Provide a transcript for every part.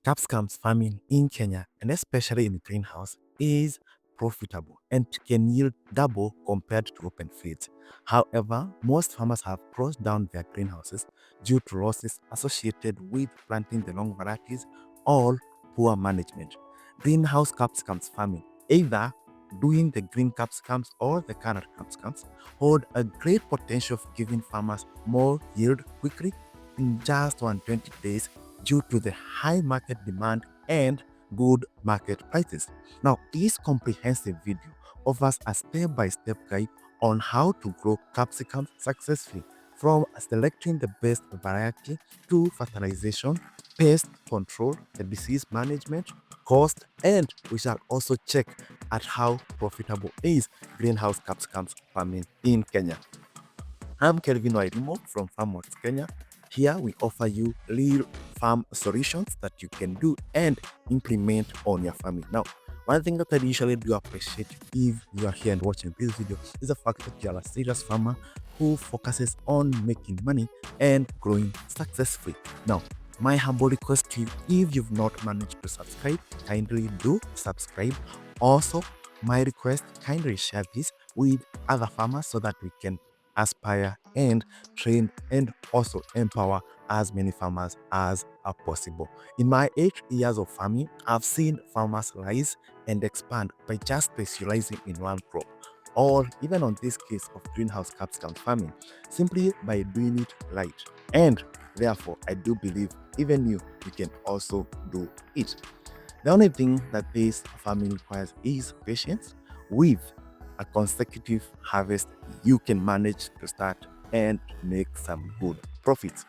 Capsicums farming in Kenya, and especially in greenhouse, is profitable and can yield double compared to open fields. However, most farmers have closed down their greenhouses due to losses associated with planting the wrong varieties or poor management. Greenhouse capsicums farming, either doing the green capsicums or the colored capsicums, hold a great potential of giving farmers more yield quickly in just 120 days due to the high market demand and good market prices. Now, this comprehensive video offers a step-by-step guide on how to grow capsicum successfully, from selecting the best variety to fertilization, pest control, the disease management, cost, and we shall also check at how profitable is greenhouse capsicums farming in Kenya. I'm Kelvin Wairimo from Farmworks Kenya. Here we offer you real farm solutions that you can do and implement on your farming. Now, one thing that I usually do appreciate if you are here and watching this video is the fact that you are a serious farmer who focuses on making money and growing successfully. Now, my humble request to you, if you've not managed to subscribe, kindly do subscribe. Also, my request, kindly share this with other farmers so that we can aspire and train and also empower as many farmers as are possible. In my 8 years of farming, I've seen farmers rise and expand by just specializing in one crop, or even on this case of greenhouse capsicum farming, simply by doing it right. And therefore, I do believe even you can also do it. The only thing that this farming requires is patience. With a consecutive harvest, you can manage to start and make some good profits.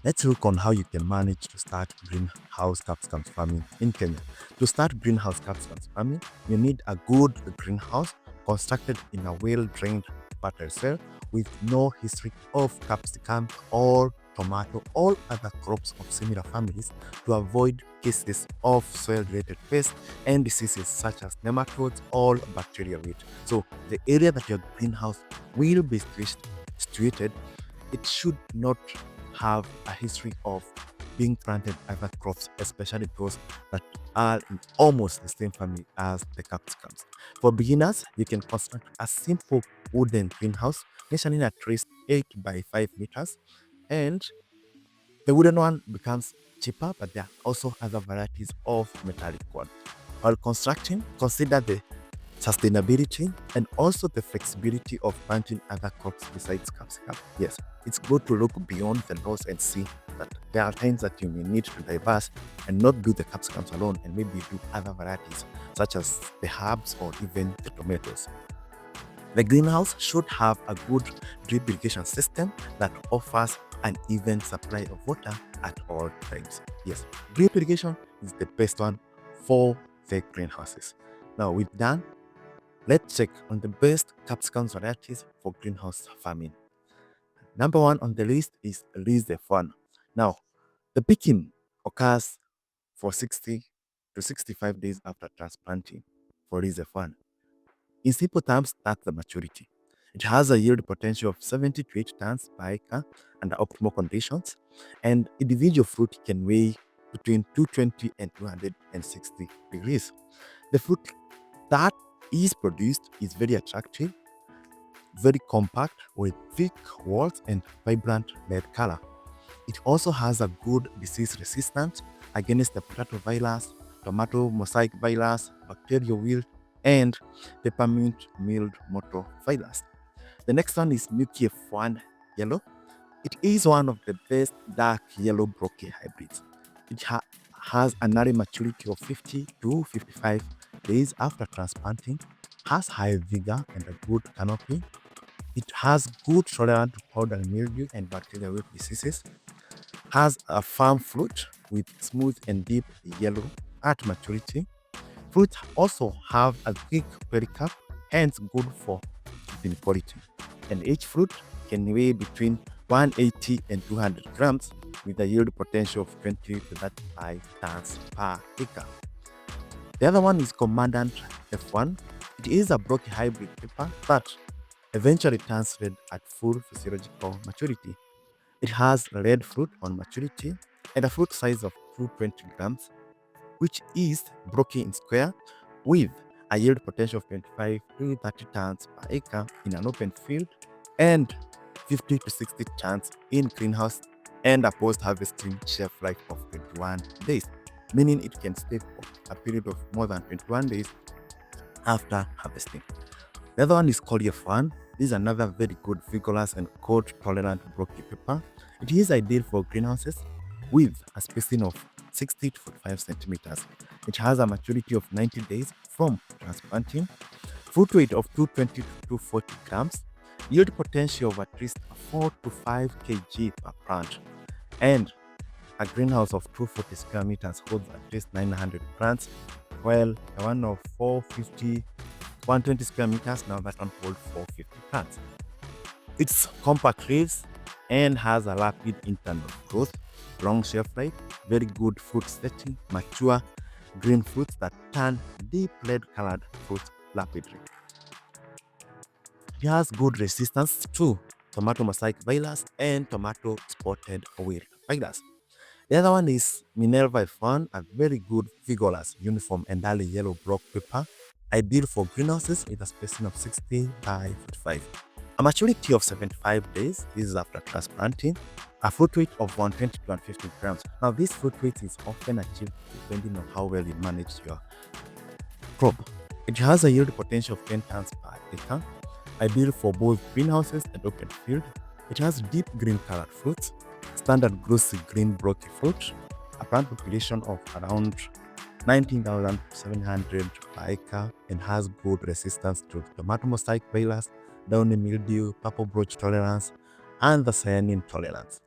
Let's look on how you can manage to start greenhouse capsicum farming in Kenya. To start greenhouse capsicum farming, you need a good greenhouse constructed in a well-drained fertile soil with no history of capsicum or tomato or other crops of similar families to avoid cases of soil-related pests and diseases such as nematodes or bacterial wilt. So the area that your greenhouse will be situated, it should not have a history of being planted other crops, especially those that are in almost the same family as the capsicums. For beginners, you can construct a simple wooden greenhouse measuring at least 8 by 5 meters, and the wooden one becomes cheaper, but there are also other varieties of metallic one. While constructing, consider the sustainability and also the flexibility of planting other crops besides capsicum. Yes, it's good to look beyond the laws and see that there are times that you may need to diverse and not do the capsicums alone and maybe do other varieties such as the herbs or even the tomatoes. The greenhouse should have a good drip irrigation system that offers an even supply of water at all times. Yes, drip irrigation is the best one for the greenhouses. Now, we've done. Let's check on the best capsicum varieties for greenhouse farming. Number one on the list is Liz F1. Now, the picking occurs for 60 to 65 days after transplanting for Liz F1. In simple terms, that's the maturity. It has a yield potential of 70 to 80 tons per acre under optimal conditions, and individual fruit can weigh between 220 and 260 degrees. The fruit that is produced is very attractive, very compact with thick walls and vibrant red color. It also has a good disease resistance against the potato virus, tomato mosaic virus, bacterial wilt, and peppermint mild mottle virus. The next one is Milky F1 Yellow. It is one of the best dark yellow brocade hybrids. It has an early maturity of 50 to 55 days after transplanting, has high vigor and a good canopy. It has good tolerance to powder mildew and bacterial wilt diseases, has a firm fruit with smooth and deep yellow at maturity. Fruits also have a thick pericarp, hence good for keeping quality. And each fruit can weigh between 180 and 200 grams with a yield potential of 20 to 35 tons per acre. The other one is Commandant F1. It is a brocky hybrid pepper that eventually turns red at full physiological maturity. It has red fruit on maturity and a fruit size of 220 grams, which is broken in square with a yield potential of 25 to 30 tons per acre in an open field and 50 to 60 tons in greenhouse, and a post-harvesting shelf life of 21 days, meaning it can stay for a period of more than 21 days after harvesting. The other one is called F1. This is another very good vigorous and cold-tolerant broccoli pepper. It is ideal for greenhouses with a spacing of 60 to 45 centimeters. It has a maturity of 90 days from transplanting, fruit weight of 220 to 240 grams, yield potential of at least 4 to 5 kg per plant, and a greenhouse of 240 square meters holds at least 900 plants, while the one of 120 square meters, now that one holds 450 plants. It's compact leaves and has a rapid internal growth, long shelf life, very good fruit setting, mature green fruits that turn deep red colored fruits rapidly. It has good resistance to tomato mosaic virus and tomato spotted wilt virus. The other one is Minerva F1, a very good, vigorous, uniform, and early yellow block pepper, ideal for greenhouses with a spacing of 60 by 45. A maturity of 75 days, this is after transplanting, a fruit weight of 120 to 150 grams. Now, this fruit weight is often achieved depending on how well you manage your crop. It has a yield potential of 10 tons per acre, ideal for both greenhouses and open field. It has deep green colored fruits, standard glossy green broccoli fruit, a plant population of around 19,700 per acre, and has good resistance to tomato mosaic virus, downy mildew, purple brotch tolerance, and the cyanine tolerance.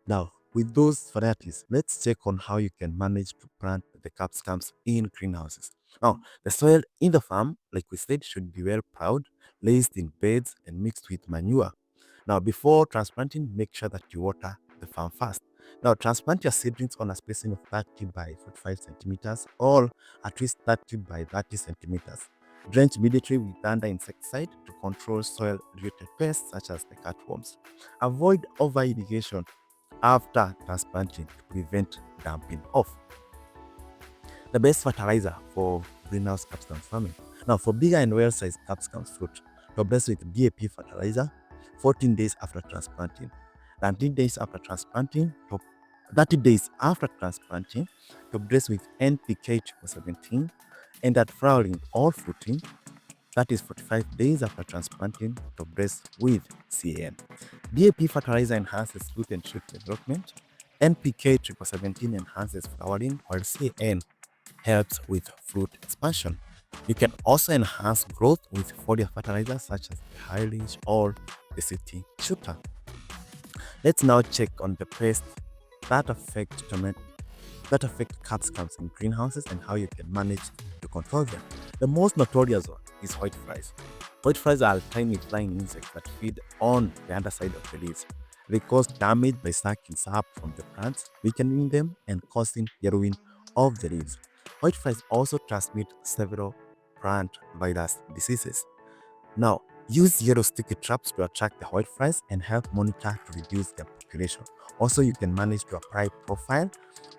Now, with those varieties, let's check on how you can manage to plant the capsicums in greenhouses. Now, the soil in the farm, like we said, should be well plowed, placed in beds, and mixed with manure. Now, before transplanting, make sure that you water the farm first. Now, transplant your seedlings on a spacing of 30 by 45 centimeters or at least 30 by 30 centimeters. Drench immediately with under insecticide to control soil-related pests such as the cutworms. Avoid over-irrigation after transplanting to prevent dumping off. The best fertilizer for greenhouse capsicum farming. Now, for bigger and well-sized capsicum fruit, progress with DAP fertilizer 14 days after transplanting, 19 days after transplanting, 30 days after transplanting, progress with NPK 17, and at flowering or fruiting, that is 45 days after transplanting, progress with CAN. DAP fertilizer enhances root and shoot development. NPK 17 enhances flowering, while CAN helps with fruit expansion. You can also enhance growth with foliar fertilizers such as the Highlish or the City Shooter. Let's now check on the pests that affect capsicums in greenhouses and how you can manage to control them. The most notorious one is white flies. White flies are tiny flying insects that feed on the underside of the leaves. They cause damage by sucking sap from the plants, weakening them and causing yellowing of the leaves. White flies also transmit several plant virus diseases. Now, use yellow sticky traps to attract the white flies and help monitor to reduce their population. Also, you can manage to apply profile,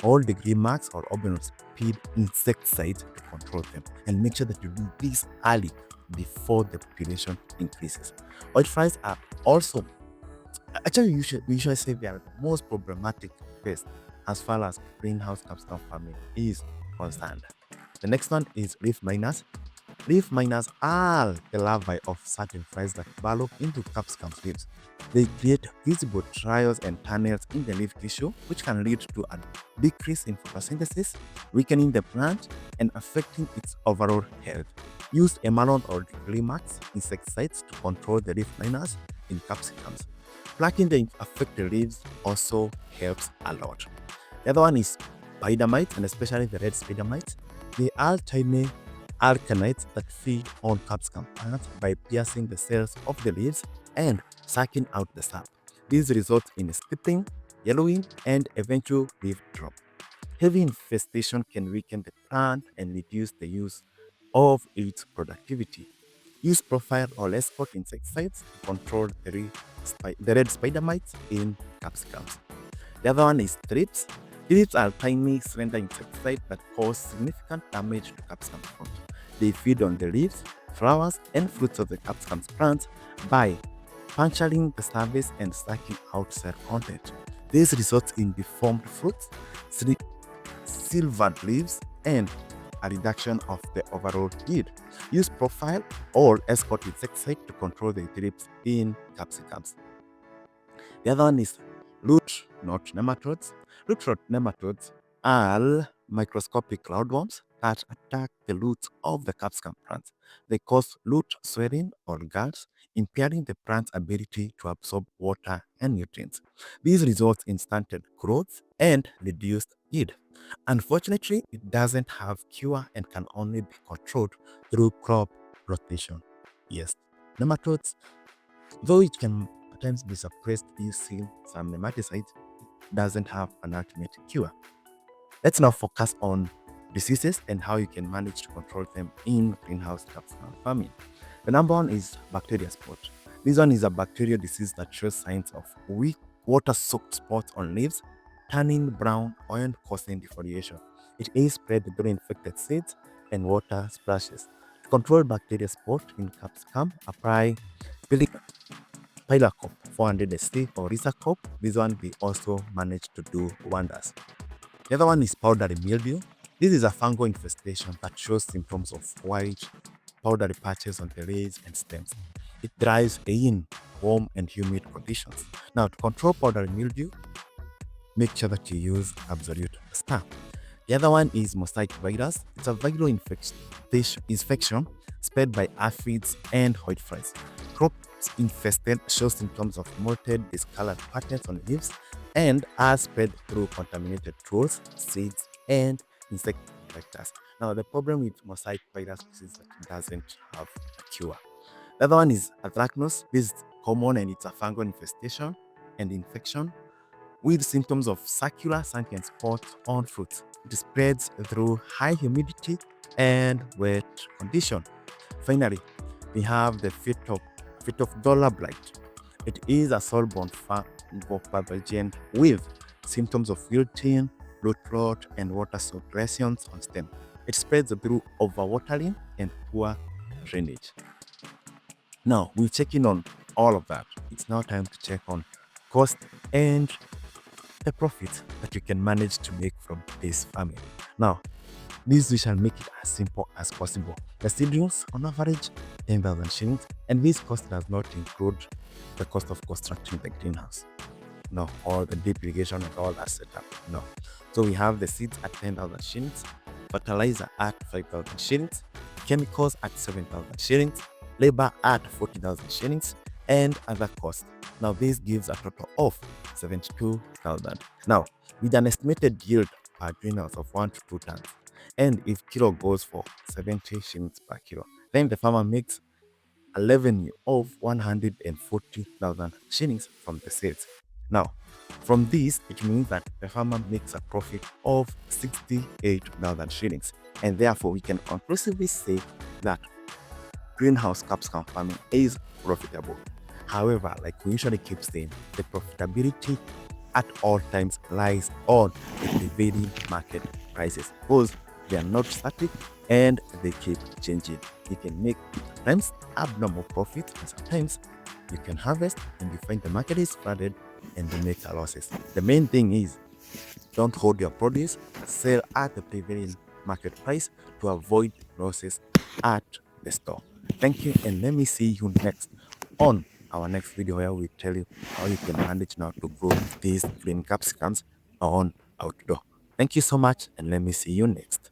all degree marks, or organal speed insecticides to control them. And make sure that you do this early before the population increases. White flies are also, actually, we should say they are the most problematic pest as far as greenhouse capsicum farming is concerned. The next one is leaf miners. Leaf miners are the larvae of certain flies that burrow into capsicum leaves. They create visible trails and tunnels in the leaf tissue, which can lead to a decrease in photosynthesis, weakening the plant, and affecting its overall health. Use Emerald or Climax insecticides to control the leaf miners in capsicums. Plucking the affected leaves also helps a lot. The other one is spider mites, and especially the red spider mites. They are tiny alkanites that feed on capsicum plants by piercing the cells of the leaves and sucking out the sap. This results in stripping, yellowing, and eventual leaf drop. Heavy infestation can weaken the plant and reduce the use of its productivity. Use profile or escort insecticides to control the red spider mites in capsicums. The other one is thrips. Thrips are tiny, slender insecticides that cause significant damage to capsicum plants. They feed on the leaves, flowers, and fruits of the capsicum plants by puncturing the surface and sucking out cell content. This results in deformed fruits, silvered leaves, and a reduction of the overall yield. Use profile or escort insecticide to control the thrips in capsicums. The other one is root knot nematodes. Root knot nematodes are microscopic roundworms that attack the roots of the capsicum plants. They cause root swelling or gulls, impairing the plant's ability to absorb water and nutrients. This results in stunted growth and reduced yield. Unfortunately, it doesn't have cure and can only be controlled through crop rotation. Yes, nematodes, though it can at times be suppressed using some nematicides, doesn't have an ultimate cure. Let's now focus on diseases and how you can manage to control them in greenhouse capsicum farming. The number one is bacteria spot. This one is a bacterial disease that shows signs of weak water-soaked spots on leaves, turning brown and causing defoliation. It is spread through infected seeds and water splashes. To control bacteria spot in capsicum, apply Pilacop 400 ST or Risacop. This one we also managed to do wonders. The other one is powdery mildew. This is a fungal infestation that shows symptoms of white, powdery patches on the leaves and stems. It thrives in warm and humid conditions. Now, to control powdery mildew, make sure that you use Absolute Star. The other one is mosaic virus. It's a viral infection spread by aphids and whiteflies. Crops infested show symptoms of molted, discolored patterns on leaves and are spread through contaminated tools, seeds, and insect vectors. Now, the problem with mosaic virus is that it doesn't have a cure. The other one is anthracnose. This is common and it's a fungal infestation and infection with symptoms of circular sunken spots on fruits. It spreads through high humidity and wet condition. Finally, we have the Phytophthora blight. It is a soil-borne fungal pathogen with symptoms of wilting, root rot, and water-soaked lesions on stem. It spreads through overwatering and poor drainage. Now, we've checked in on all of that. It's now time to check on cost and the profit that you can manage to make from this farming. Now, this we shall make it as simple as possible. The cereals on average 10,000 shillings, and this cost does not include the cost of constructing the greenhouse. No, all the deep irrigation and all that setup. No. So we have the seeds at 10,000 shillings, fertilizer at 5,000 shillings, chemicals at 7,000 shillings, labor at 40,000 shillings, and other costs. Now this gives a total of 72,000. Now, with an estimated yield per greenhouse of 1 to 2 tons, and if kilo goes for 70 shillings per kilo, then the farmer makes a revenue of 140,000 shillings from the sales. Now, from this, it means that the farmer makes a profit of 68,000 shillings, and therefore we can conclusively say that greenhouse capsicum farming is profitable. However, like we usually keep saying, the profitability at all times lies on the prevailing market prices because they are not static and they keep changing. You can make at times abnormal profits and sometimes you can harvest and you find the market is flooded and you make losses. The main thing is don't hold your produce, sell at the prevailing market price to avoid losses at the store. Thank you, and let me see you next on our next video where we tell you how you can manage now to grow these green capsicums on outdoor. Thank you so much, and let me see you next.